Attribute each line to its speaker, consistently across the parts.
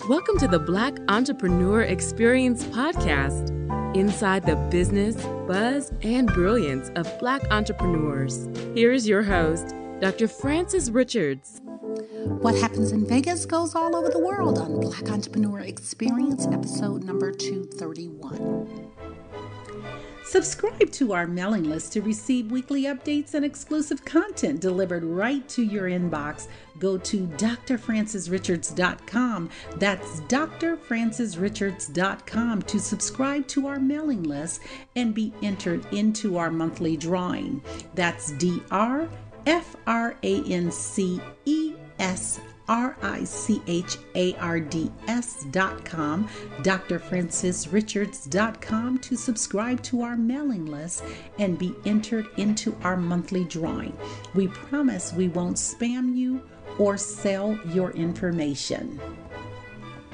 Speaker 1: Welcome to the Black Entrepreneur Experience podcast, inside the business, buzz, and brilliance of Black entrepreneurs. Here is your host, Dr. Frances Richards.
Speaker 2: What happens in Vegas goes all over the world on Black Entrepreneur Experience, episode number 231. Subscribe to our mailing list to receive weekly updates and exclusive content delivered right to your inbox. Go to drfrancesrichards.com. That's drfrancesrichards.com to subscribe to our mailing list and be entered into our monthly drawing. That's drfrancesrichards.com, drfrancesrichards.com to subscribe to our mailing list and be entered into our monthly drawing. We promise we won't spam you or sell your information.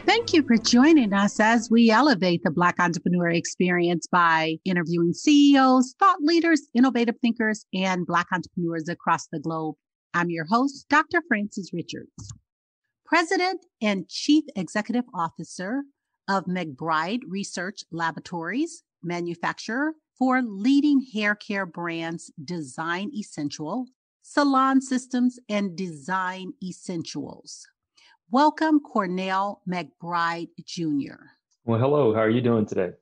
Speaker 2: Thank you for joining us as we elevate the Black entrepreneur experience by interviewing CEOs, thought leaders, innovative thinkers, and Black entrepreneurs across the globe. I'm your host, Dr. Frances Richards, President and Chief Executive Officer of McBride Research Laboratories, manufacturer for leading haircare brands Design Essential, Salon Systems, and Design Essentials. Welcome, Cornell McBride Jr.
Speaker 3: Well, hello. How are you doing today?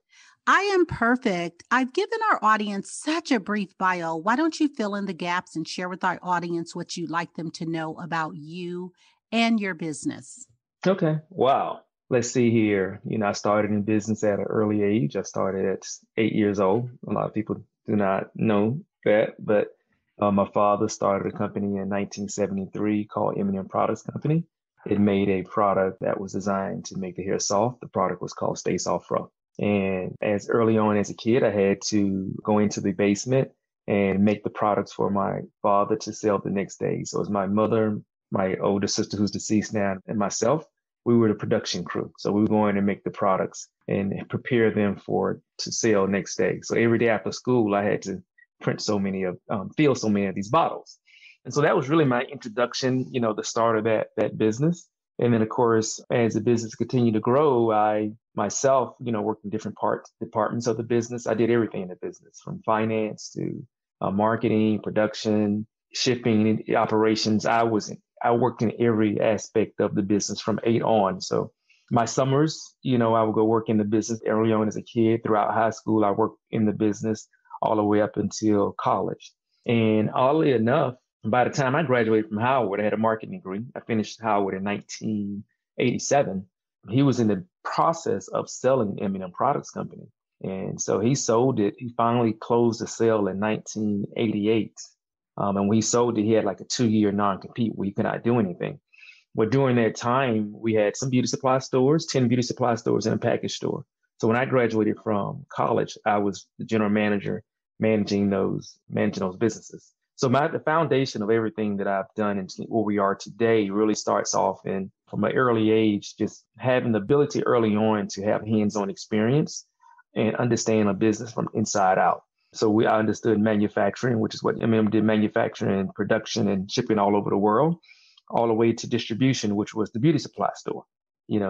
Speaker 2: I am perfect. I've given our audience such a brief bio. Why don't you fill in the gaps and share with our audience what you'd like them to know about you and your business?
Speaker 3: Okay. Wow. Let's see here. I started in business at an early age. I started at 8 years old. A lot of people do not know that, but my father started a company in 1973 called M&M Products Company. It made a product that was designed to make the hair soft. The product was called Stay Soft Fro. And as early on as a kid, I had to go into the basement and make the products for my father to sell the next day. So it was my mother, my older sister who's deceased now, and myself. We were the production crew. So we would go in and make the products and prepare them to sell next day. So every day after school, I had to fill so many of these bottles. And so that was really my introduction, the start of that business. And then, of course, as the business continued to grow, I myself, worked in different departments of the business. I did everything in the business, from finance to marketing, production, shipping, operations. I worked in every aspect of the business from 8 on. So my summers, I would go work in the business early on as a kid. Throughout high school, I worked in the business all the way up until college. And oddly enough, by the time I graduated from Howard, I had a marketing degree. I finished Howard in 1987. He was in the process of selling M&M Products Company. And so he sold it. He finally closed the sale in 1988. And when he sold it, he had like a 2-year non-compete where he could not do anything. Well, during that time, we had some beauty supply stores, 10 beauty supply stores and a package store. So when I graduated from college, I was the general manager managing those businesses. So the foundation of everything that I've done and where we are today really starts off from an early age, just having the ability early on to have hands-on experience and understand a business from inside out. So I understood manufacturing, which is what M&M did, manufacturing, production, and shipping all over the world, all the way to distribution, which was the beauty supply store.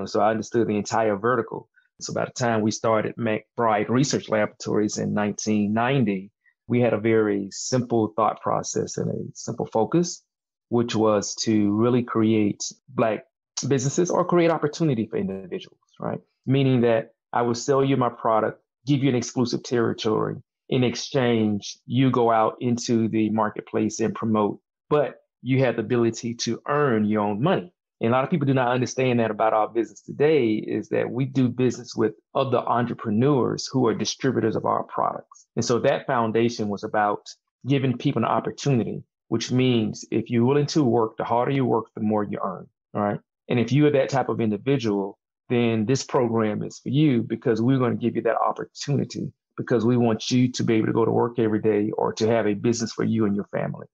Speaker 3: So I understood the entire vertical. So by the time we started McBride Research Laboratories in 1990, we had a very simple thought process and a simple focus, which was to really create Black businesses or create opportunity for individuals, right? Meaning that I would sell you my product, give you an exclusive territory. In exchange, you go out into the marketplace and promote, but you have the ability to earn your own money. And a lot of people do not understand that about our business today is that we do business with other entrepreneurs who are distributors of our products. And so that foundation was about giving people an opportunity, which means if you're willing to work, the harder you work, the more you earn. All right. And if you're that type of individual, then this program is for you because we're going to give you that opportunity because we want you to be able to go to work every day or to have a business for you and your family.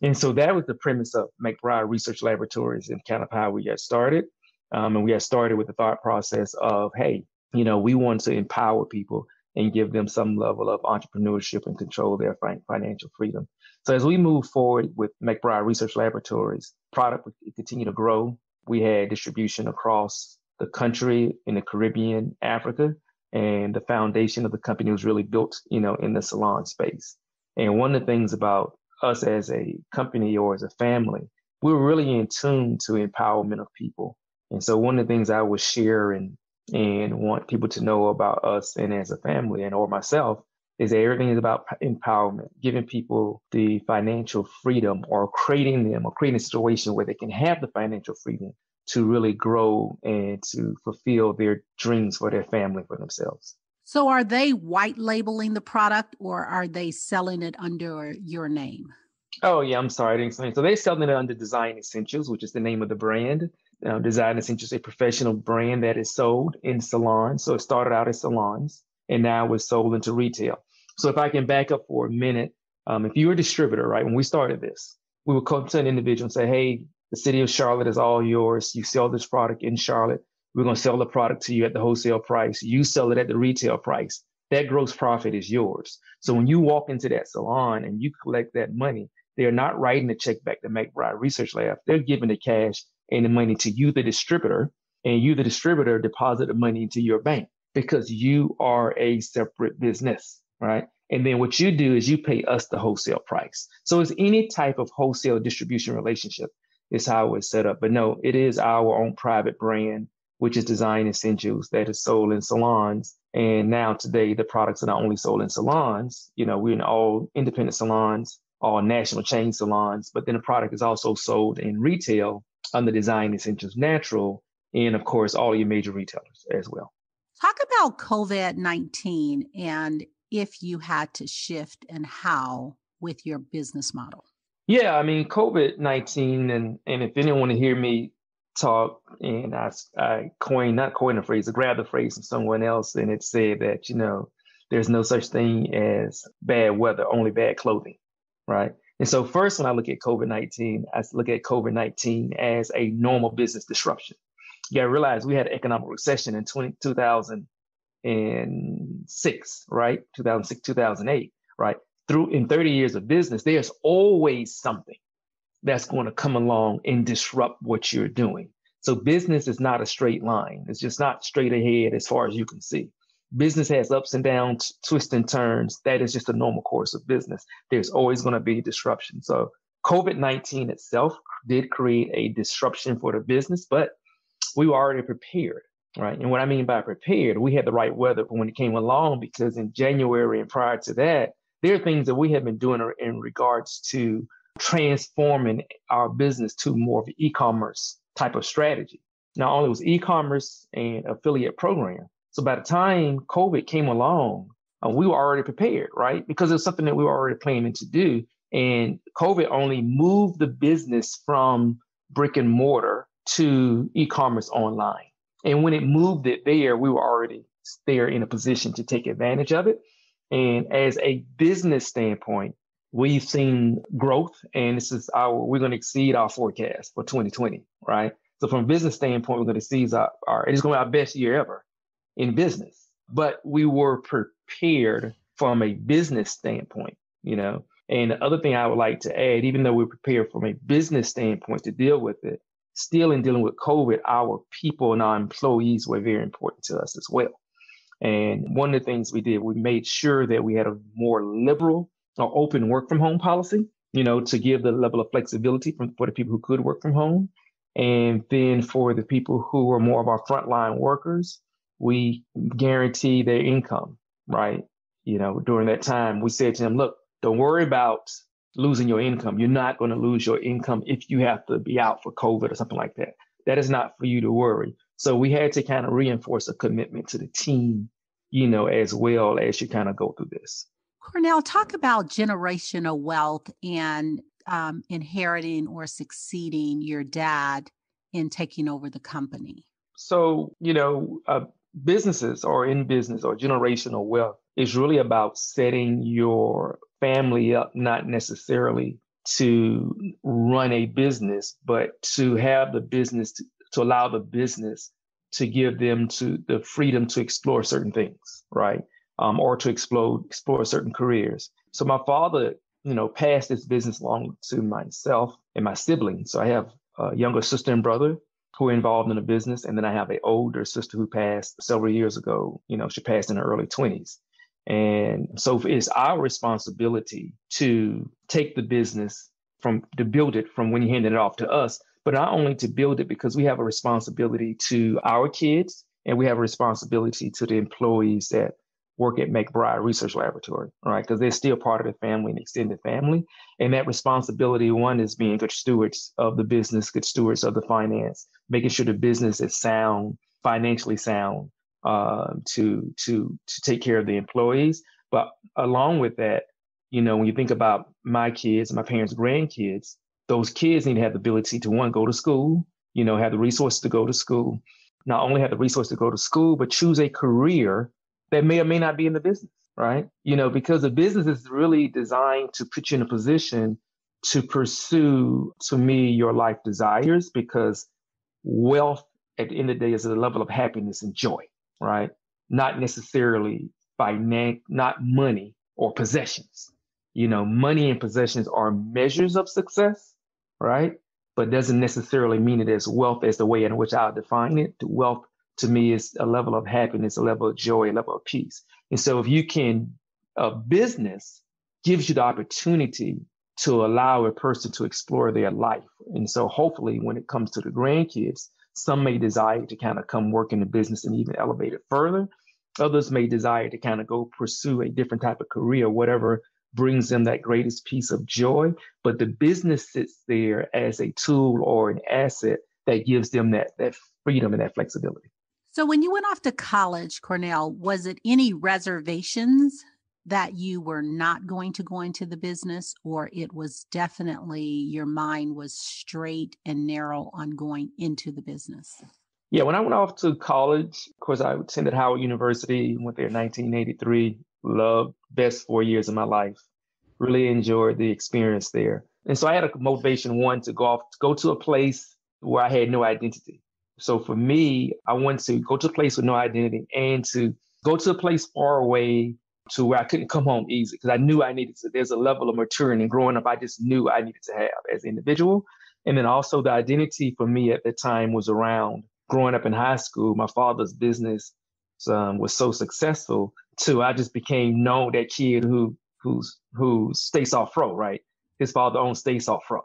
Speaker 3: And so that was the premise of McBride Research Laboratories and kind of how we got started. And we got started with the thought process of, hey, we want to empower people and give them some level of entrepreneurship and control their financial freedom. So as we move forward with McBride Research Laboratories, product would continue to grow. We had distribution across the country in the Caribbean, Africa. And the foundation of the company was really built, in the salon space. And one of the things about us as a company or as a family, we're really in tune to empowerment of people. And so one of the things I would share and want people to know about us and as a family and or myself is that everything is about empowerment, giving people the financial freedom or creating a situation where they can have the financial freedom to really grow and to fulfill their dreams for their family, for themselves.
Speaker 2: So are they white labeling the product or are they selling it under your name?
Speaker 3: Oh, yeah, I'm sorry, I didn't explain. So they're selling it under Design Essentials, which is the name of the brand. Design Essentials is a professional brand that is sold in salons. So it started out as salons and now it's sold into retail. So if I can back up for a minute, if you're a distributor, right, when we started this, we would come to an individual and say, hey, the city of Charlotte is all yours. You sell this product in Charlotte. We're going to sell the product to you at the wholesale price. You sell it at the retail price. That gross profit is yours. So when you walk into that salon and you collect that money, they're not writing a check back to McBride Research Lab. They're giving the cash and the money to you, the distributor, and you, the distributor, deposit the money into your bank because you are a separate business, right? And then what you do is you pay us the wholesale price. So it's any type of wholesale distribution relationship is how it's set up. But no, it is our own private brand, which is Design Essentials, that is sold in salons. And now today, the products are not only sold in salons, we're in all independent salons, all national chain salons, but then the product is also sold in retail under Design Essentials Natural, and of course, all your major retailers as well.
Speaker 2: Talk about COVID-19 and if you had to shift and how with your business model.
Speaker 3: Yeah, I mean, COVID-19, and if anyone want to hear me talk, and I not coined a phrase, I grabbed the phrase from someone else, and it said that, there's no such thing as bad weather, only bad clothing, right? And so first, when I look at COVID-19, I look at COVID-19 as a normal business disruption. You got to realize we had an economic recession in 2006, right? 2006, 2008, right? In 30 years of business, there's always something that's going to come along and disrupt what you're doing. So business is not a straight line. It's just not straight ahead as far as you can see. Business has ups and downs, twists and turns. That is just a normal course of business. There's always going to be disruption. So COVID-19 itself did create a disruption for the business, but we were already prepared, right? And what I mean by prepared, we had the right weather for when it came along, because in January and prior to that, there are things that we have been doing in regards to transforming our business to more of an e-commerce type of strategy. Not only was e-commerce and affiliate program. So by the time COVID came along, we were already prepared, right? Because it was something that we were already planning to do. And COVID only moved the business from brick and mortar to e-commerce online. And when it moved it there, we were already there in a position to take advantage of it. And as a business standpoint, we've seen growth, and we're going to exceed our forecast for 2020, right? So from a business standpoint, we're going to exceed it's going to be our best year ever in business. But we were prepared from a business standpoint, And the other thing I would like to add, even though we're prepared from a business standpoint to deal with it, still in dealing with COVID, our people and our employees were very important to us as well. And one of the things we did, we made sure that we had a more liberal or open work from home policy, to give the level of flexibility for the people who could work from home. And then for the people who are more of our frontline workers, we guarantee their income, right? During that time, we said to them, look, don't worry about losing your income. You're not going to lose your income if you have to be out for COVID or something like that. That is not for you to worry. So we had to kind of reinforce a commitment to the team, as well as you kind of go through this.
Speaker 2: Cornell, talk about generational wealth and inheriting or succeeding your dad in taking over the company.
Speaker 3: So, businesses or in business or generational wealth is really about setting your family up, not necessarily to run a business, but to have the business, to allow the business to give them to the freedom to explore certain things, right? Or to explore certain careers. So my father, passed this business along to myself and my siblings. So I have a younger sister and brother. who are involved in the business. And then I have an older sister who passed several years ago. She passed in her early 20s. And so it's our responsibility to take the business to build it from when you handed it off to us, but not only to build it, because we have a responsibility to our kids and we have a responsibility to the employees that work at McBride Research Laboratory, right? Because they're still part of the family and extended family. And that responsibility, one, is being good stewards of the business, good stewards of the finance, making sure the business is sound, financially sound, to take care of the employees. But along with that, when you think about my kids, my parents' grandkids, those kids need to have the ability to, one, go to school, have the resources to go to school, not only have the resources to go to school, but choose a career that may or may not be in the business, right? Because the business is really designed to put you in a position to pursue, to me, your life desires, because wealth at the end of the day is a level of happiness and joy, right? Not necessarily not money or possessions. Money and possessions are measures of success, right? But doesn't necessarily mean it as wealth as the way in which I'll define it. Wealth to me is a level of happiness, a level of joy, a level of peace. And so if you can, a business gives you the opportunity to allow a person to explore their life. And so hopefully when it comes to the grandkids, some may desire to kind of come work in the business and even elevate it further. Others may desire to kind of go pursue a different type of career, whatever brings them that greatest piece of joy. But the business sits there as a tool or an asset that gives them that freedom and that flexibility.
Speaker 2: So when you went off to college, Cornell, was it any reservations that you were not going to go into the business, or it was definitely your mind was straight and narrow on going into the business?
Speaker 3: Yeah, when I went off to college, of course, I attended Howard University, went there in 1983, loved best 4 years of my life, really enjoyed the experience there. And so I had a motivation, one, to go to a place where I had no identity. So for me, I wanted to go to a place with no identity and to go to a place far away to where I couldn't come home easy, because I knew I needed to. There's a level of maturing and growing up I just knew I needed to have as an individual. And then also the identity for me at the time was around growing up in high school. My father's business was so successful too. I just became known that kid who stays off row, right? His father owned Stays Off Row.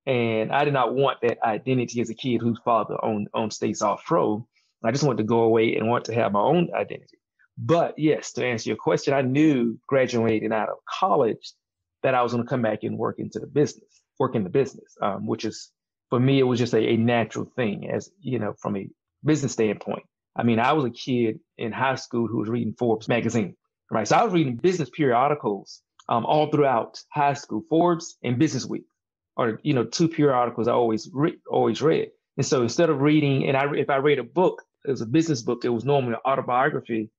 Speaker 3: And I did not want that identity as a kid whose father owned Stays Off Row. I just wanted to go away and want to have my own identity. But yes, to answer your question, I knew graduating out of college that I was going to come back and work in the business, which is, for me, it was just a natural thing as, from a business standpoint. I mean, I was a kid in high school who was reading Forbes magazine, right? So I was reading business periodicals all throughout high school, Forbes and Business Week, or, two periodicals I always read. And so instead of reading, if I read a book, it was a business book, it was normally an autobiography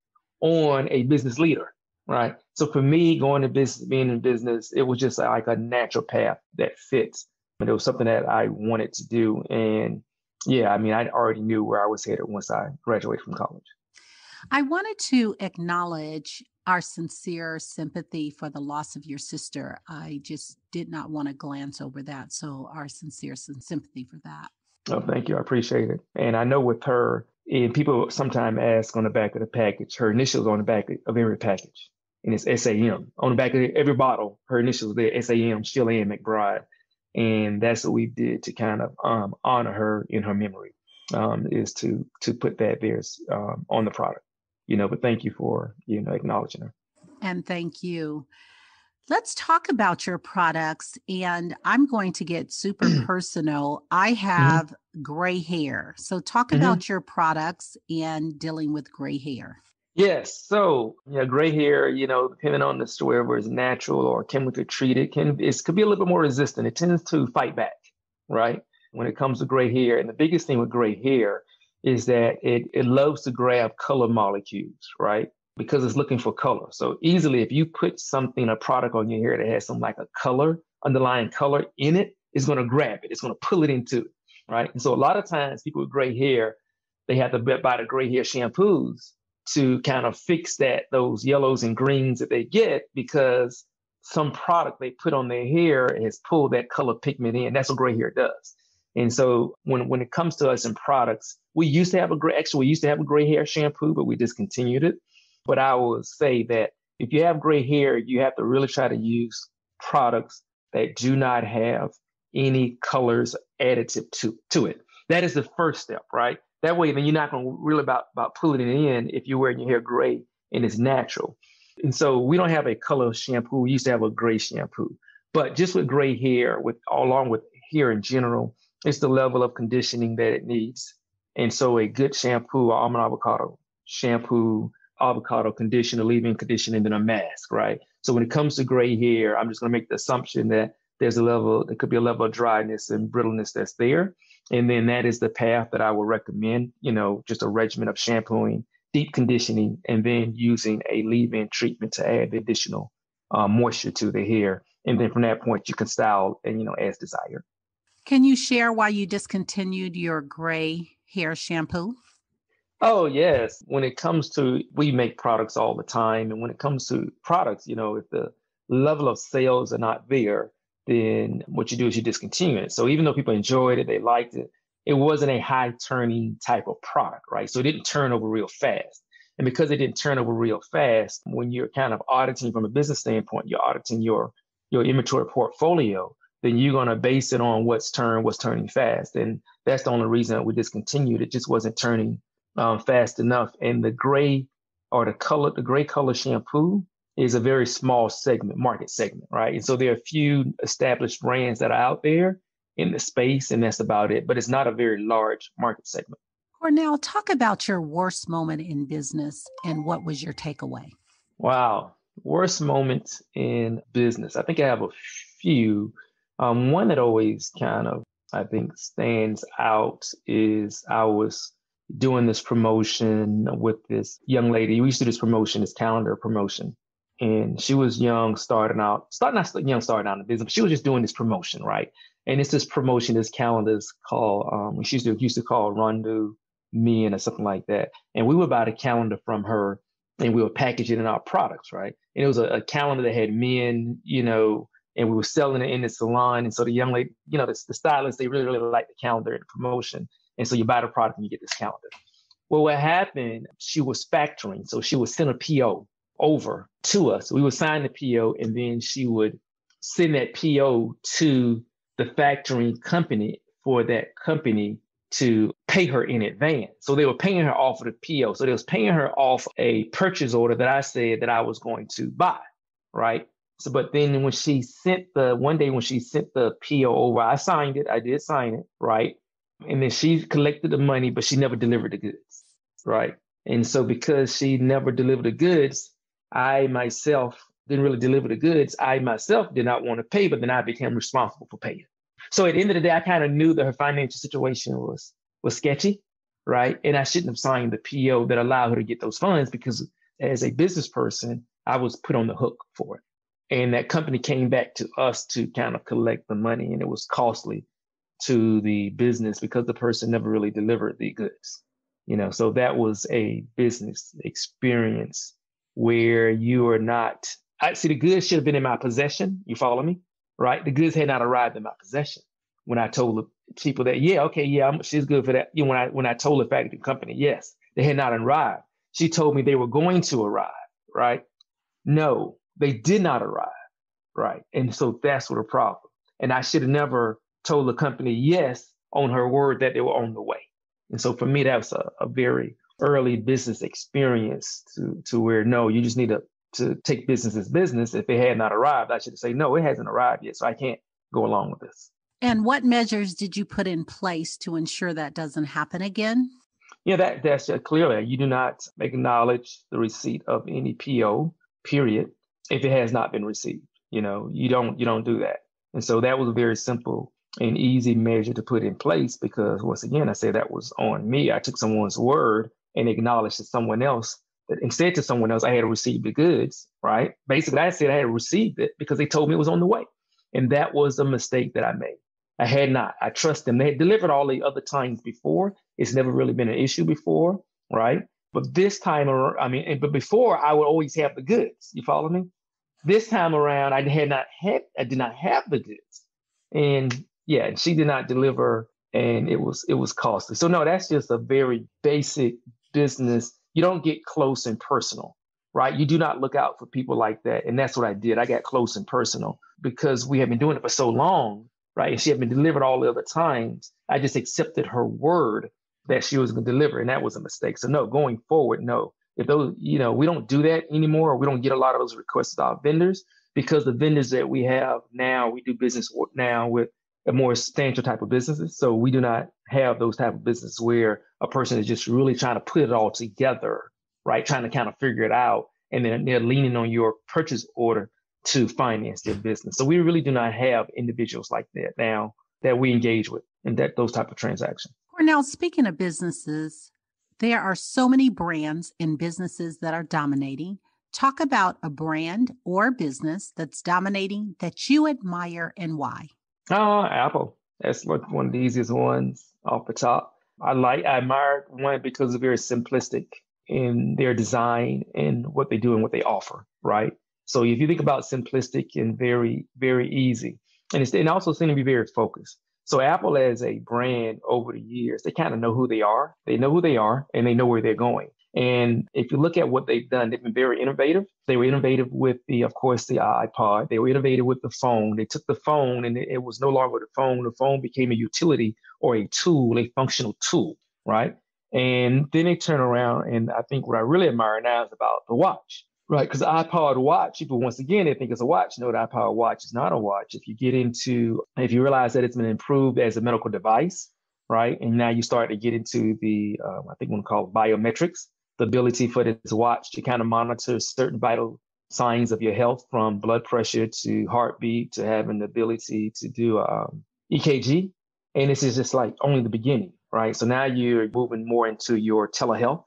Speaker 3: on a business leader, right? So for me, going to business, being in business, it was just like a natural path that fits. And it was something that I wanted to do. And yeah, I mean, I already knew where I was headed once I graduated from college.
Speaker 2: I wanted to acknowledge our sincere sympathy for the loss of your sister. I just did not want to glance over that. So our sincere sympathy for that.
Speaker 3: Oh, thank you. I appreciate it. And I know with her, and people sometimes ask on the back of the package, her initials on the back of every package. And it's SAM. On the back of every bottle, her initials there, SAM, Jillian McBride. And that's what we did to kind of honor her in her memory, is to put that there on the product. But thank you for, acknowledging her.
Speaker 2: And thank you. Let's talk about your products, and I'm going to get super personal. I have gray hair. So talk about your products and dealing with gray hair.
Speaker 3: Yes. So, gray hair, depending on the story, whether it's natural or chemically treated, could be a little bit more resistant. It tends to fight back, right? When it comes to gray hair. And the biggest thing with gray hair is that it loves to grab color molecules, right? Because it's looking for color. So easily, if you put a product on your hair that has some like a underlying color in it, it's going to grab it. It's going to pull it into it, right? And so a lot of times people with gray hair, they have to buy the gray hair shampoos to kind of fix those yellows and greens that they get, because some product they put on their hair has pulled that color pigment in. That's what gray hair does. And so when it comes to us in products, we used to have a gray hair shampoo, but we discontinued it. But I will say that if you have gray hair, you have to really try to use products that do not have any colors additive to it. That is the first step, right? That way, then you're not going to really about pulling it in if you're wearing your hair gray and it's natural. And so we don't have a color shampoo. We used to have a gray shampoo. But just with gray hair, along with hair in general, it's the level of conditioning that it needs. And so a good shampoo, almond avocado shampoo, avocado conditioner, leave-in conditioner, and then a mask, right? So when it comes to gray hair, I'm just going to make the assumption that there could be a level of dryness and brittleness that's there. And then that is the path that I would recommend, just a regimen of shampooing, deep conditioning, and then using a leave-in treatment to add the additional moisture to the hair. And then from that point, you can style and, as desired.
Speaker 2: Can you share why you discontinued your gray hair shampoo?
Speaker 3: Oh, yes. When it comes to, we make products all the time. And when it comes to products, if the level of sales are not there, then what you do is you discontinue it. So even though people enjoyed it, they liked it, it wasn't a high turning type of product, right? So it didn't turn over real fast. And because it didn't turn over real fast, when you're kind of auditing from a business standpoint, you're auditing your inventory portfolio, then you're going to base it on what's turning fast. And that's the only reason that we discontinued. It just wasn't turning fast enough. And the gray color shampoo is a very small market segment, right? And so there are a few established brands that are out there in the space, and that's about it. But it's not a very large market segment.
Speaker 2: Cornell, talk about your worst moment in business and what was your takeaway?
Speaker 3: Wow. Worst moment in business. I think I have a few. One that always kind of, I think, stands out is I was doing this promotion with this young lady. We used to do this promotion, this calendar promotion. And she was young, starting out in the business, but she was just doing this promotion, right? And it's this promotion, this calendar is called, she used to call Rondu Men or something like that. And we would buy the calendar from her and we would package it in our products, right? And it was a calendar that had men, and we were selling it in the salon. And so the young lady, the stylists, they really, really liked the calendar and the promotion. And so you buy the product and you get this calendar. Well, what happened, she was factoring. So she would send a PO over to us. We would sign the PO and then she would send that PO to the factoring company for that company to pay her in advance. So they were paying her off of the PO. So they was paying her off a purchase order that I said that I was going to buy, right? So, but then when she sent the PO over, I signed it. I did sign it, right? And then she collected the money, but she never delivered the goods, right? And so because she never delivered the goods, I myself didn't really deliver the goods. I myself did not want to pay, but then I became responsible for paying. So at the end of the day, I kind of knew that her financial situation was sketchy, right? And I shouldn't have signed the PO that allowed her to get those funds because as a business person, I was put on the hook for it. And that company came back to us to kind of collect the money, and it was costly to the business because the person never really delivered the goods. So that was a business experience where you are not, the goods should have been in my possession. You follow me? Right? The goods had not arrived in my possession when I told the people that, she's good for that. When I told the factory company, yes, they had not arrived. She told me they were going to arrive, right? No, they did not arrive, right? And so that's what a problem. And I should have never told the company yes on her word that they were on the way. And so for me, that was a very early business experience to where, no, you just need to take business as business. If it had not arrived, I should say, no, it hasn't arrived yet. So I can't go along with this.
Speaker 2: And what measures did you put in place to ensure that doesn't happen again?
Speaker 3: Yeah, that's clearly, you do not acknowledge the receipt of any PO, period, if it has not been received. You don't do that. And so that was a very simple and easy measure to put in place because once again, I said that was on me. I took someone's word and acknowledged to someone else and said to someone else I had received the goods, right? Basically, I said I had received it because they told me it was on the way. And that was a mistake that I made. I had not. I trust them. They had delivered all the other times before. It's never really been an issue before, right? But this time around, but before I would always have the goods. You follow me? This time around, I did not have the goods. And yeah, she did not deliver and it was costly. So no, that's just a very basic business. You don't get close and personal, right? You do not look out for people like that. And that's what I did. I got close and personal because we had been doing it for so long, right? And she had been delivered all the other times. I just accepted her word that she was going to deliver, and that was a mistake. So no, going forward, no. If those, we don't do that anymore, or we don't get a lot of those requests to our vendors, because the vendors that we have now, we do business now with a more substantial type of businesses. So we do not have those type of businesses where a person is just really trying to put it all together, right? Trying to kind of figure it out. And then they're leaning on your purchase order to finance their business. So we really do not have individuals like that now that we engage with in those type of transactions.
Speaker 2: Cornell, speaking of businesses, there are so many brands and businesses that are dominating. Talk about a brand or business that's dominating that you admire and why.
Speaker 3: Apple. That's one of the easiest ones off the top. I admire one because it's very simplistic in their design and what they do and what they offer, right? So if you think about simplistic and very, very easy, and also seem to be very focused. So Apple as a brand over the years, they kind of know who they are. They know who they are and they know where they're going. And if you look at what they've done, they've been very innovative. They were innovative with of course, the iPod. They were innovative with the phone. They took the phone and it was no longer the phone. The phone became a utility or a tool, a functional tool, right? And then they turn around, and I think what I really admire now is about the watch, right? Because the iPod watch, people, once again, they think it's a watch. No, the iPod watch is not a watch. If you realize that it's been improved as a medical device, right? And now you start to get into I think we call it biometrics, the ability for this watch to kind of monitor certain vital signs of your health, from blood pressure to heartbeat to having the ability to do EKG. And this is just like only the beginning, right? So now you're moving more into your telehealth,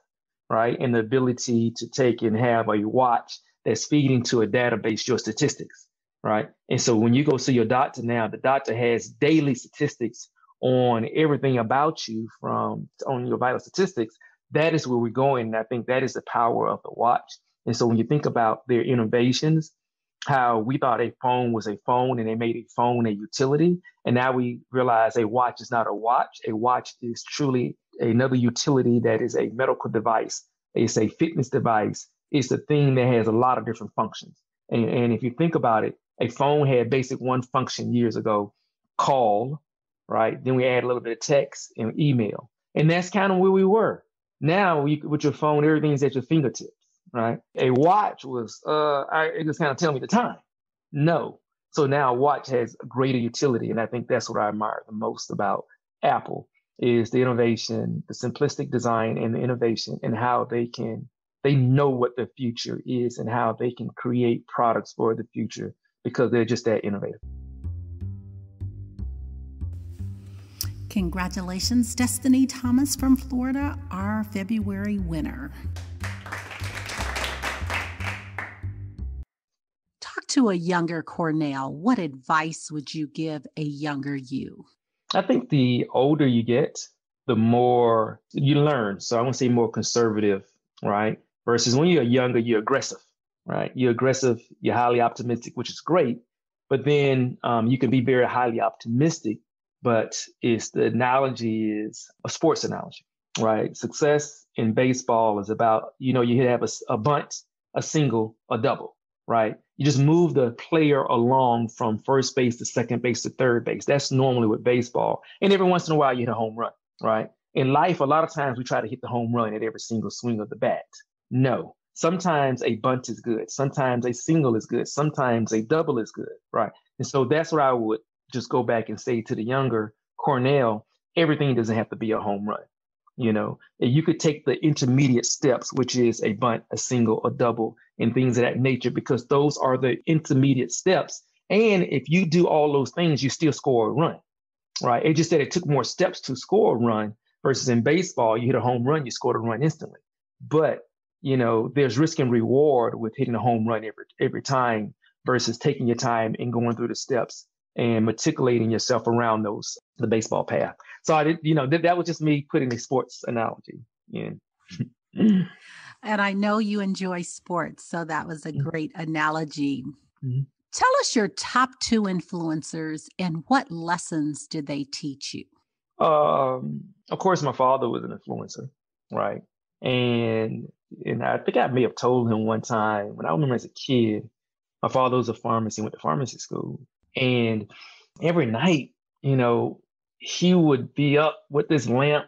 Speaker 3: right? And the ability to take and have a watch that's feeding to a database your statistics, right? And so when you go see your doctor now, the doctor has daily statistics on everything about you on your vital statistics. That is where we're going. And I think that is the power of the watch. And so when you think about their innovations, how we thought a phone was a phone and they made a phone a utility. And now we realize a watch is not a watch. A watch is truly another utility that is a medical device. It's a fitness device. It's a thing that has a lot of different functions. And if you think about it, a phone had basic one function years ago, call, right? Then we add a little bit of text and email. And that's kind of where we were. Now with your phone, everything's at your fingertips. Right? A watch was, it just kind of tell me the time. No. So now a watch has a greater utility. And I think that's what I admire the most about Apple is the innovation, the simplistic design and the innovation, and how they know what the future is and how they can create products for the future because they're just that innovative.
Speaker 2: Congratulations, Destiny Thomas from Florida, our February winner. To a younger Cornell, what advice would you give a younger you?
Speaker 3: I think the older you get, the more you learn. So I want to say more conservative, right? Versus when you're younger, you're aggressive, right? You're aggressive, you're highly optimistic, which is great. But then you can be very highly optimistic, but the analogy is a sports analogy, right? Success in baseball is about, you have a bunt, a single, a double, right? You just move the player along from first base to second base to third base. That's normally with baseball. And every once in a while, you hit a home run, right? In life, a lot of times we try to hit the home run at every single swing of the bat. No. Sometimes a bunt is good. Sometimes a single is good. Sometimes a double is good, right? And so that's what I would just go back and say to the younger Cornell, everything doesn't have to be a home run. You could take the intermediate steps, which is a bunt, a single, a double, and things of that nature, because those are the intermediate steps. And if you do all those things, you still score a run, right? It just that it took more steps to score a run versus in baseball, you hit a home run, you scored a run instantly. But, there's risk and reward with hitting a home run every time versus taking your time and going through the steps and matriculating yourself around the baseball path. So I did, that was just me putting a sports analogy in.
Speaker 2: And I know you enjoy sports, so that was a great analogy. Mm-hmm. Tell us your top 2 influencers and what lessons did they teach you?
Speaker 3: Of course, my father was an influencer, right? And I think I may have told him one time when I remember as a kid, my father was a pharmacist, went to pharmacy school, and every night, you know, he would be up with this lamp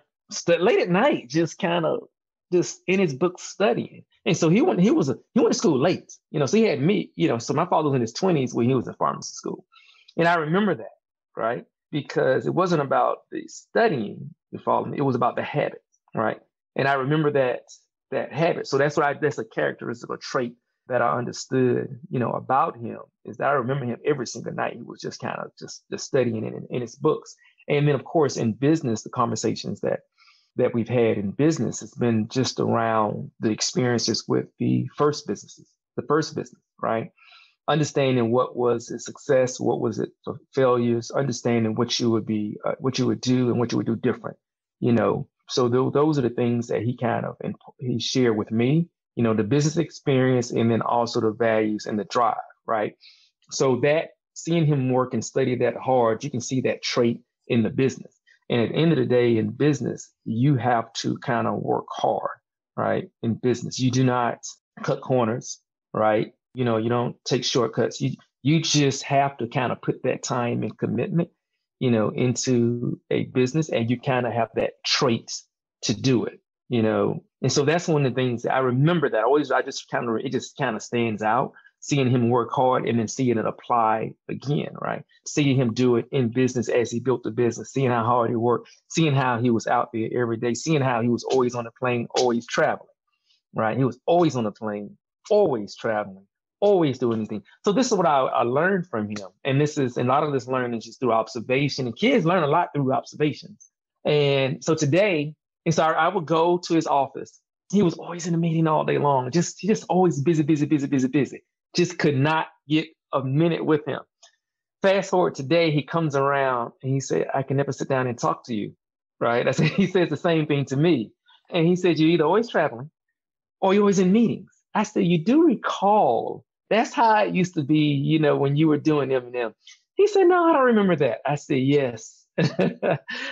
Speaker 3: late at night, just kind of just in his book studying. And so he went to school late, so he had me, so my father was in his 20s when he was in pharmacy school. And I remember that, right? Because it wasn't about the studying, you follow me, it was about the habit, right? And I remember that habit. So that's a characteristic or trait that I understood, about him, is that I remember him every single night. He was just kind of just studying in his books. And then, of course, in business, the conversations that we've had in business has been just around the experiences with the first business, right? Understanding what was a success, what was it for failures, understanding what you would be, what you would do and what you would do different, So those are the things that he shared with me, the business experience, and then also the values and the drive, right? So that seeing him work and study that hard, you can see that trait in the business. And at the end of the day, in business, you have to kind of work hard, right? In business, you do not cut corners, right? You don't take shortcuts. You just have to kind of put that time and commitment, into a business, and you kind of have that trait to do it, And so that's one of the things that I remember that it just kind of stands out, seeing him work hard and then seeing it apply again, right? Seeing him do it in business as he built the business, seeing how hard he worked, seeing how he was out there every day, seeing how he was always on the plane, always traveling, right? He was always on the plane, always traveling, always doing anything. So this is what I learned from him. And a lot of this learning is just through observation, and kids learn a lot through observations. And so so I would go to his office. He was always in a meeting all day long, just always busy. Just could not get a minute with him. Fast forward today, he comes around and he said, I can never sit down and talk to you, right? He says the same thing to me. And he said, you're either always traveling or you're always in meetings. I said, you do recall, that's how it used to be, when you were doing M&M. He said, no, I don't remember that. I said, yes.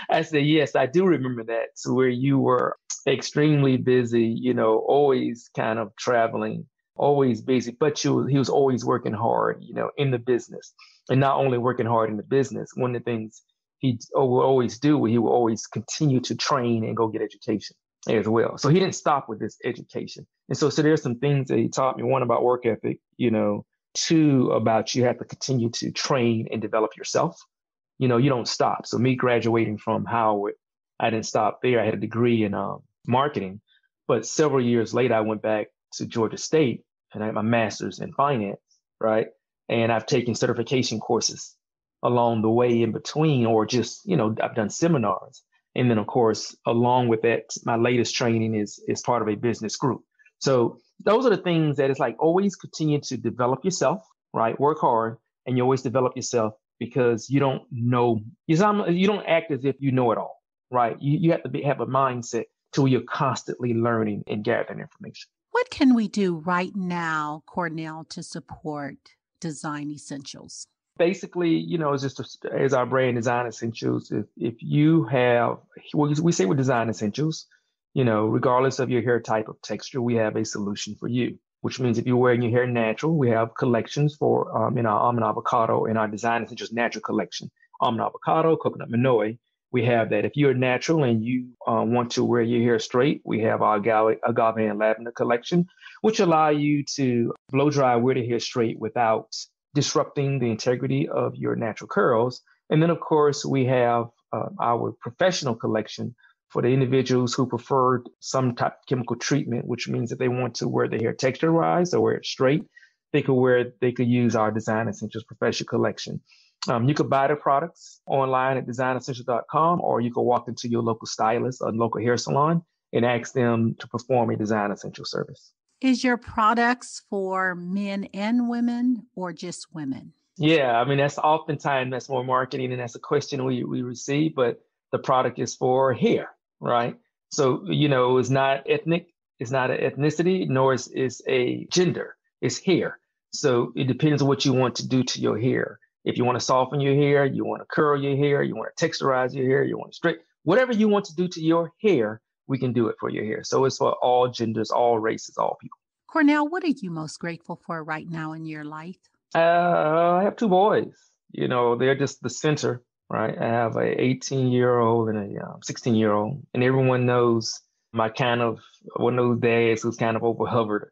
Speaker 3: I said, yes, I do remember that. So where you were extremely busy, always kind of traveling, always busy, but he was always working hard, in the business. And not only working hard in the business, one of the things he will always do, he will always continue to train and go get education as well. So he didn't stop with this education. And so there's some things that he taught me. One, about work ethic, two, about you have to continue to train and develop yourself. You don't stop. So me graduating from Howard, I didn't stop there. I had a degree in marketing, but several years later, I went back to Georgia State and I had my master's in finance, right? And I've taken certification courses along the way in between, or just, I've done seminars. And then, of course, along with that, my latest training is part of a business group. So those are the things that it's like, always continue to develop yourself, right? Work hard, and you always develop yourself, because you don't know, you don't act as if you know it all, right? You have to have a mindset to where you're constantly learning and gathering information.
Speaker 2: What can we do right now, Cornell, to support Design Essentials?
Speaker 3: Basically, it's just as our brand, Design Essentials, if you have, we say with Design Essentials, regardless of your hair type of texture, we have a solution for you, which means if you're wearing your hair natural, we have collections for in our almond avocado and our Design Essentials natural collection. Almond avocado, coconut manoi, we have that. If you're natural and you want to wear your hair straight, we have our agave and lavender collection, which allow you to blow dry, wear the hair straight without disrupting the integrity of your natural curls. And then, of course, we have our professional collection for the individuals who prefer some type of chemical treatment, which means that they want to wear their hair texturized or wear it straight. They could use our Design Essentials professional collection. You could buy the products online at designessentials.com, or you could walk into your local stylist or local hair salon and ask them to perform a Design Essentials service.
Speaker 2: Is your products for men and women, or just women?
Speaker 3: Yeah, I mean, that's more marketing, and that's a question we receive, but the product is for hair, right? So, it's not ethnic, it's not an ethnicity, nor is a gender, it's hair. So it depends on what you want to do to your hair. If you want to soften your hair, you want to curl your hair, you want to texturize your hair, you want to straight, whatever you want to do to your hair, we can do it for your hair. So it's for all genders, all races, all people.
Speaker 2: Cornell, what are you most grateful for right now in your life?
Speaker 3: I have two boys. They're just the center, right? I have a 18-year-old and a 16-year-old, and everyone knows my kind of one of those dads who's kind of hovered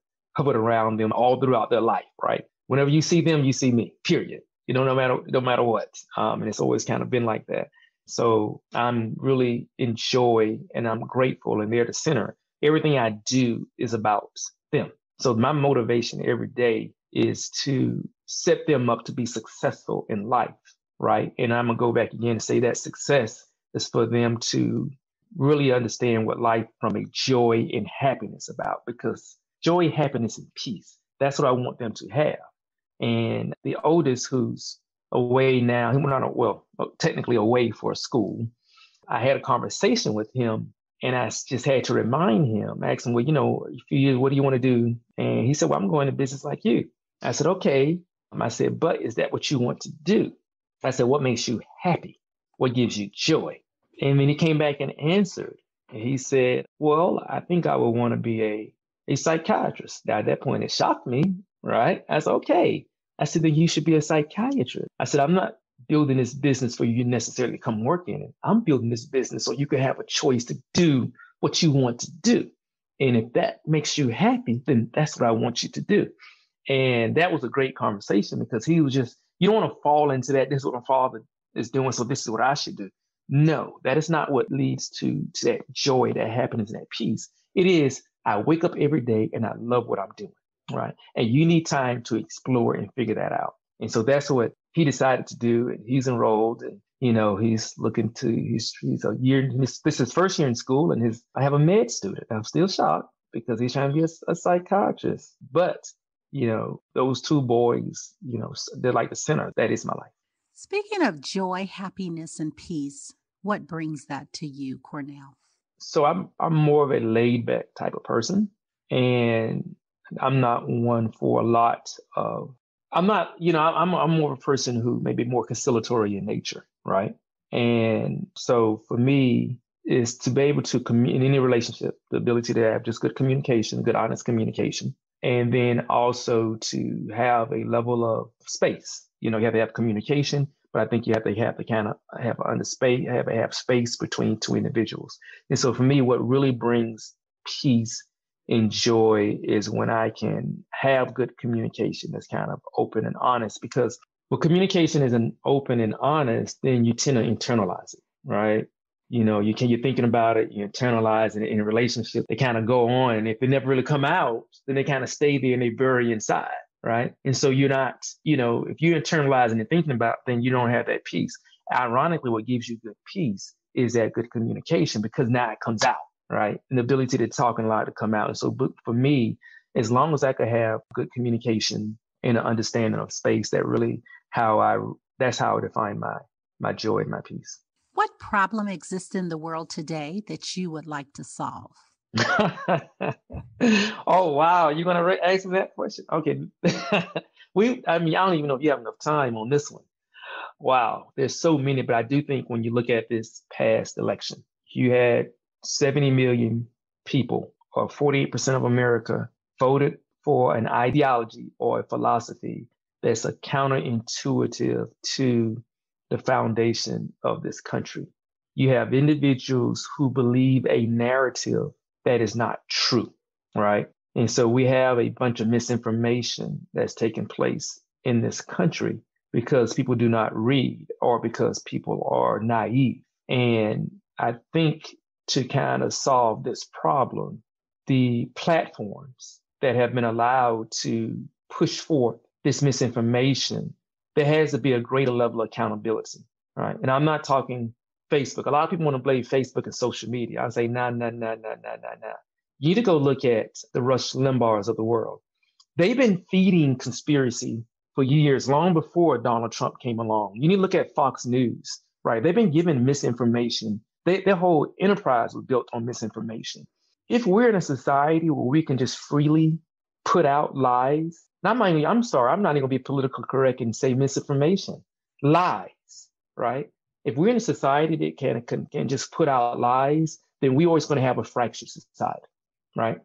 Speaker 3: around them all throughout their life, right? Whenever you see them, you see me, period. No matter what. And it's always kind of been like that. So I'm really enjoy and I'm grateful, and they're the center. Everything I do is about them. So my motivation every day is to set them up to be successful in life, right? And I'm gonna go back again and say that success is for them to really understand what life from a joy and happiness about, because joy, happiness, and peace, that's what I want them to have. And the oldest, who's away now, he went on, technically away for school. I had a conversation with him, and I just had to remind him, ask him, what do you want to do? And he said, well, I'm going to business like you. I said, okay. I said, but is that what you want to do? I said, what makes you happy? What gives you joy? And then he came back and answered. And he said, well, I think I would want to be a psychiatrist. Now, at that point, it shocked me, right? I said, okay. I said, then you should be a psychiatrist. I said, I'm not building this business for you necessarily to come work in it. I'm building this business so you can have a choice to do what you want to do. And if that makes you happy, then that's what I want you to do. And that was a great conversation, because he was just, you don't want to fall into that. This is what my father is doing, so this is what I should do. No, that is not what leads to that joy, that happiness, and that peace. It is, I wake up every day and I love what I'm doing, right? And you need time to explore and figure that out. And so that's what he decided to do. And he's enrolled, and he's looking to, he's a year, this is his first year in school, and I have a med student. I'm still shocked because he's trying to be a psychiatrist. But, those two boys, they're like the center. That is my life.
Speaker 2: Speaking of joy, happiness, and peace, what brings that to you, Cornell?
Speaker 3: So I'm more of a laid back type of person, and I'm not one for a lot of, I'm not, I'm more of a person who may be more conciliatory in nature, right? And so for me is to be able to in any relationship, the ability to have just good communication, good, honest communication, and then also to have a level of space. You have to have communication, but I think you have to kind of have space between two individuals. And so for me, what really brings peace and joy is when I can have good communication that's kind of open and honest, because when communication isn't open and honest, then you tend to internalize it, right? You're thinking about it, you internalize it in a relationship, they kind of go on. And if they never really come out, then they kind of stay there and they bury inside, right? And so you're not, if you internalize and thinking about, then you don't have that peace. Ironically, what gives you good peace is that good communication, because now it comes out, right? And the ability to talk and allow it to come out. And so for me, as long as I could have good communication and an understanding of space, that's how I define my joy and my peace.
Speaker 2: What problem exists in the world today that you would like to solve?
Speaker 3: Oh, wow. You're going to ask me that question? Okay. I don't even know if you have enough time on this one. Wow. There's so many, but I do think when you look at this past election, you had 70 million people, or 48% of America, voted for an ideology or a philosophy that's a counterintuitive to the foundation of this country. You have individuals who believe a narrative that is not true, right? And so we have a bunch of misinformation that's taking place in this country because people do not read or because people are naive. And I think to kind of solve this problem, the platforms that have been allowed to push forth this misinformation, there has to be a greater level of accountability, right? And I'm not talking Facebook. A lot of people want to blame Facebook and social media. I say, nah. You need to go look at the Rush Limbaughs of the world. They've been feeding conspiracy for years, long before Donald Trump came along. You need to look at Fox News, right? They've been given misinformation. Their whole enterprise was built on misinformation. If we're in a society where we can just freely put out lies, I'm not even going to be political correct and say misinformation, lies, right? If we're in a society that can just put out lies, then we're always going to have a fractured society, right?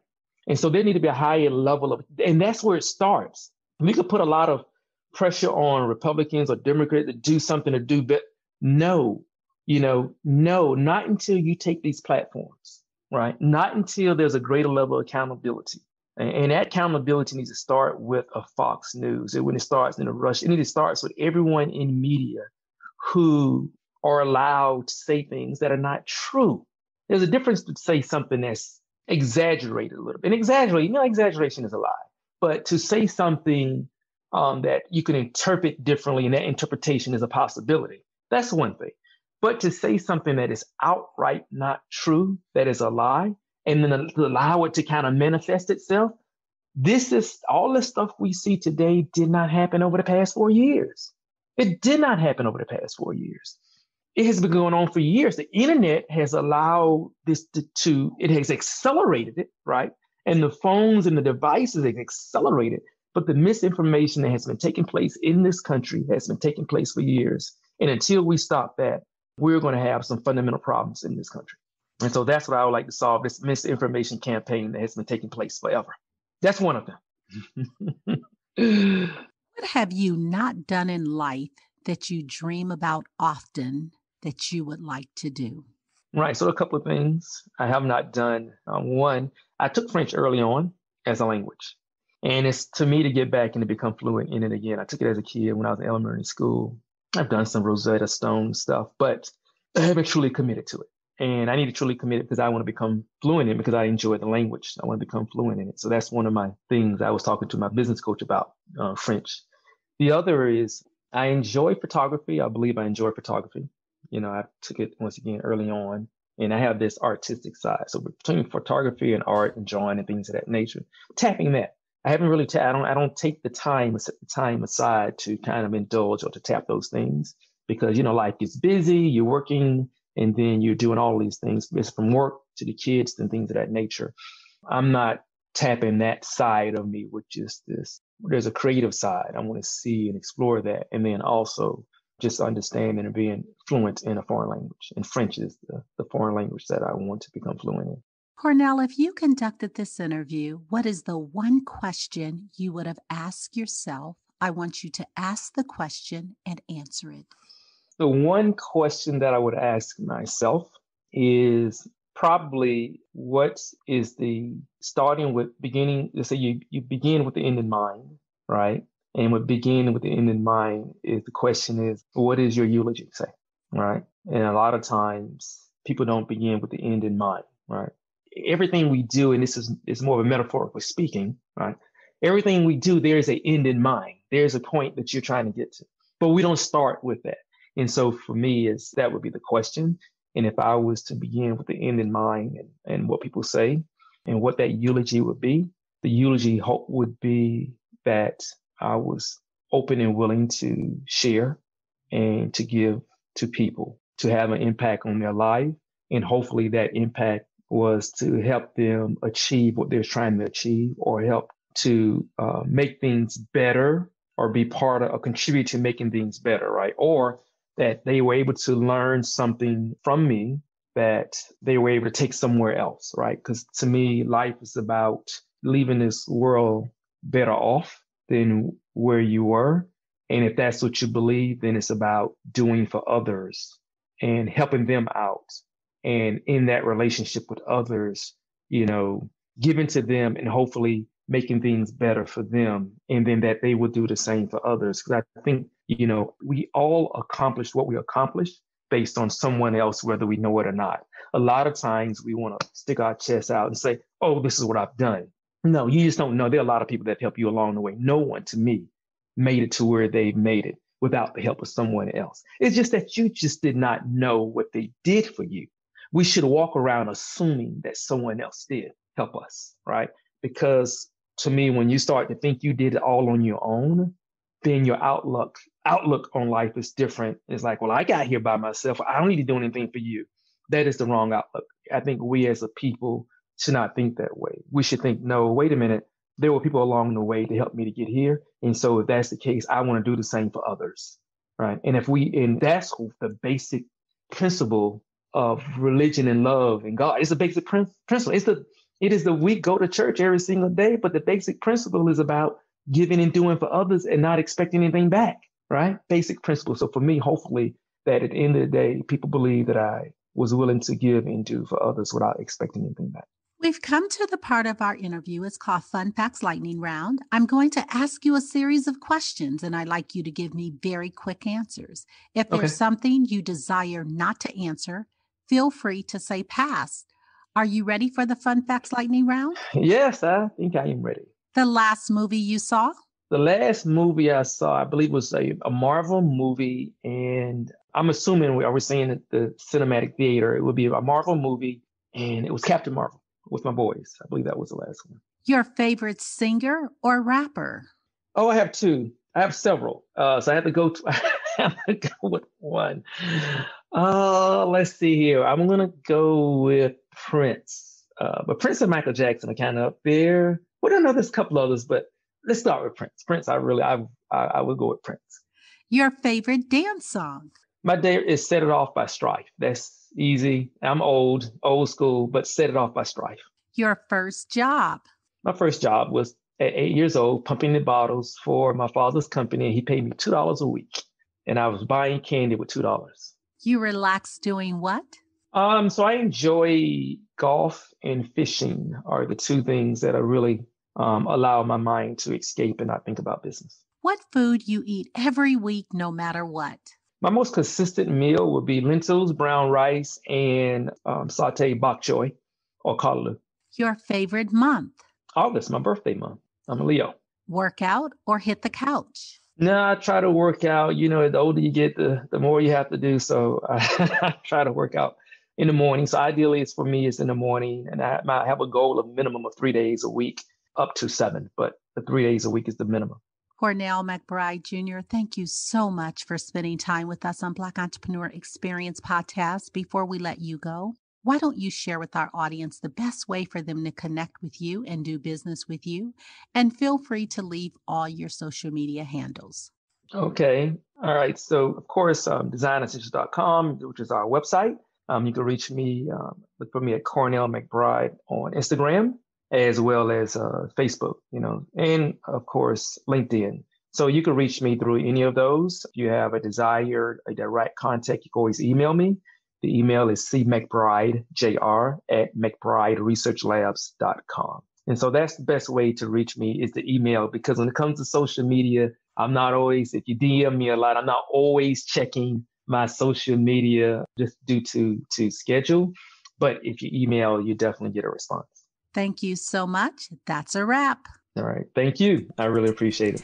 Speaker 3: And so there need to be a higher level of, and that's where it starts. We could put a lot of pressure on Republicans or Democrats to do something to do, but no, no, not until you take these platforms, right? Not until there's a greater level of accountability. And that accountability needs to start with a Fox News. And when it starts in a rush, it starts with everyone in media who are allowed to say things that are not true. There's a difference to say something that's exaggerated a little bit. And exaggeration is a lie. But to say something that you can interpret differently, and that interpretation is a possibility, that's one thing. But to say something that is outright not true, that is a lie, and then allow it to kind of manifest itself, this is all the stuff we see today did not happen over the past 4 years. It did not happen over the past 4 years. It has been going on for years. The internet has allowed this it has accelerated it, right? And the phones and the devices have accelerated. But the misinformation that has been taking place in this country has been taking place for years. And until we stop that, we're going to have some fundamental problems in this country. And so that's what I would like to solve, this misinformation campaign that has been taking place forever. That's one of them.
Speaker 2: What have you not done in life that you dream about often that you would like to do?
Speaker 3: Right. So a couple of things I have not done. One, I took French early on as a language. And it's to me to get back and to become fluent in it again. I took it as a kid when I was in elementary school. I've done some Rosetta Stone stuff, but I haven't truly committed to it. And I need to truly commit it because I want to become fluent in it because I enjoy the language. I want to become fluent in it. So that's one of my things I was talking to my business coach about, French. The other is I enjoy photography. I believe I enjoy photography. I took it once again early on, and I have this artistic side. So between photography and art and drawing and things of that nature, tapping that. I haven't really, I don't take the time aside to kind of indulge or to tap those things because, life gets busy, you're working, and then you're doing all these things. It's from work to the kids and things of that nature. I'm not tapping that side of me, which is there's a creative side. I want to see and explore that. And then also just understanding and being fluent in a foreign language. And French is the foreign language that I want to become fluent in.
Speaker 2: Cornell, if you conducted this interview, what is the one question you would have asked yourself? I want you to ask the question and answer it.
Speaker 3: The one question that I would ask myself is probably what is the starting with beginning, let's say you begin with the end in mind, right? And with beginning with the end in mind is the question is, what is your eulogy say, right? And a lot of times people don't begin with the end in mind, right? Everything we do, and this is more of a metaphor for speaking, right? Everything we do, there is an end in mind. There's a point that you're trying to get to, but we don't start with that. And so for me, that would be the question. And if I was to begin with the end in mind and what people say and what that eulogy would be, the eulogy would be that I was open and willing to share and to give to people, to have an impact on their life. And hopefully that impact was to help them achieve what they're trying to achieve or help to make things better or be part of or contribute to making things better, right? Or that they were able to learn something from me that they were able to take somewhere else, right? Because to me, life is about leaving this world better off than where you were. And if that's what you believe, then it's about doing for others and helping them out. And in that relationship with others, giving to them and hopefully making things better for them. And then that they will do the same for others. Because I think, we all accomplish what we accomplish based on someone else, whether we know it or not. A lot of times we want to stick our chest out and say, oh, this is what I've done. No, you just don't know. There are a lot of people that help you along the way. No one, to me, made it to where they've made it without the help of someone else. It's just that you just did not know what they did for you. We should walk around assuming that someone else did help us, right? Because to me, when you start to think you did it all on your own, then your outlook on life is different. It's like, well, I got here by myself. I don't need to do anything for you. That is the wrong outlook. I think we as a people should not think that way. We should think, no, wait a minute. There were people along the way to help me to get here. And so if that's the case, I want to do the same for others. right? And that's the basic principle of religion and love and God. It's a basic principle. It is we go to church every single day, but the basic principle is about giving and doing for others and not expecting anything back, right? Basic principle. So for me, hopefully that at the end of the day, people believe that I was willing to give and do for others without expecting anything back.
Speaker 2: We've come to the part of our interview. It's called Fun Facts Lightning Round. I'm going to ask you a series of questions, and I'd like you to give me very quick answers. If there's something you desire not to answer, feel free to say pass. Are you ready for the Fun Facts Lightning Round?
Speaker 3: Yes, I think I am ready.
Speaker 2: The last movie you saw?
Speaker 3: The last movie I saw, I believe, was a Marvel movie, and I'm assuming are we saying at the cinematic theater, it would be a Marvel movie, and it was Captain Marvel with my boys. I believe that was the last one.
Speaker 2: Your favorite singer or rapper?
Speaker 3: Oh, I have two. I have several. So I have to go with one. Let's see here. I'm going to go with Prince. But Prince and Michael Jackson are kind of up there. We don't know there's a couple others, but let's start with Prince. Prince, I would go with Prince.
Speaker 2: Your favorite dance song?
Speaker 3: My day is Set It Off by Strife. That's easy. I'm old school, but Set It Off by Strife.
Speaker 2: Your first job?
Speaker 3: My first job was at 8 years old, pumping the bottles for my father's company. And he paid me $2 a week. And I was buying candy with $2.
Speaker 2: You relax doing what?
Speaker 3: So I enjoy golf and fishing are the two things that are really allow my mind to escape and not think about business.
Speaker 2: What food you eat every week, no matter what?
Speaker 3: My most consistent meal would be lentils, brown rice, and sauteed bok choy or callaloo.
Speaker 2: Your favorite month?
Speaker 3: August, my birthday month. I'm a Leo.
Speaker 2: Work out or hit the couch?
Speaker 3: No, I try to work out. You know, the older you get, the more you have to do. So I try to work out in the morning. So ideally, it's in the morning. And I have a goal of minimum of 3 days a week, up to 7. But the 3 days a week is the minimum.
Speaker 2: Cornell McBride Jr., thank you so much for spending time with us on Black Entrepreneur Experience Podcast. Before we let you go, why don't you share with our audience the best way for them to connect with you and do business with you? And feel free to leave all your social media handles.
Speaker 3: Okay. All right. So, of course, designessentials.com, which is our website. You can reach me, look for me at Cornell McBride on Instagram, as well as Facebook, and of course, LinkedIn. So you can reach me through any of those. If you have a direct contact, you can always email me. The email is cmcbridejr@mcbrideresearchlabs.com. And so that's the best way to reach me is the email, because when it comes to social media, I'm not always, if you DM me a lot, I'm not always checking my social media just due to schedule. But if you email, you definitely get a response.
Speaker 2: Thank you so much. That's a wrap.
Speaker 3: All right. Thank you. I really appreciate it.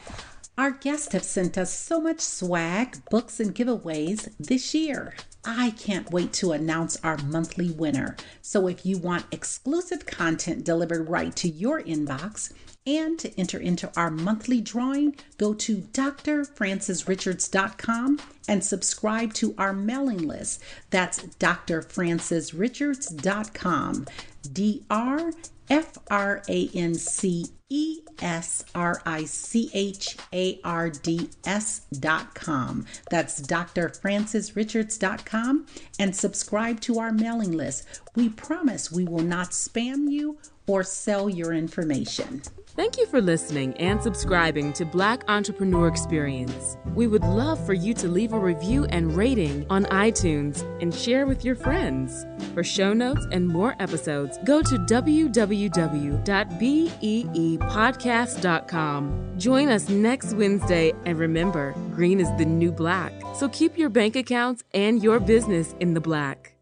Speaker 2: Our guests have sent us so much swag, books, and giveaways this year. I can't wait to announce our monthly winner. So if you want exclusive content delivered right to your inbox and to enter into our monthly drawing, go to drfrancisrichards.com and subscribe to our mailing list. That's drfrancisrichards.com. drfrancisrichards.com. That's drfrancisrichards.com, and subscribe to our mailing list. We promise we will not spam you or sell your information.
Speaker 1: Thank you for listening and subscribing to Black Entrepreneur Experience. We would love for you to leave a review and rating on iTunes and share with your friends. For show notes and more episodes, go to www.beepodcast.com. Join us next Wednesday, and remember, green is the new black. So keep your bank accounts and your business in the black.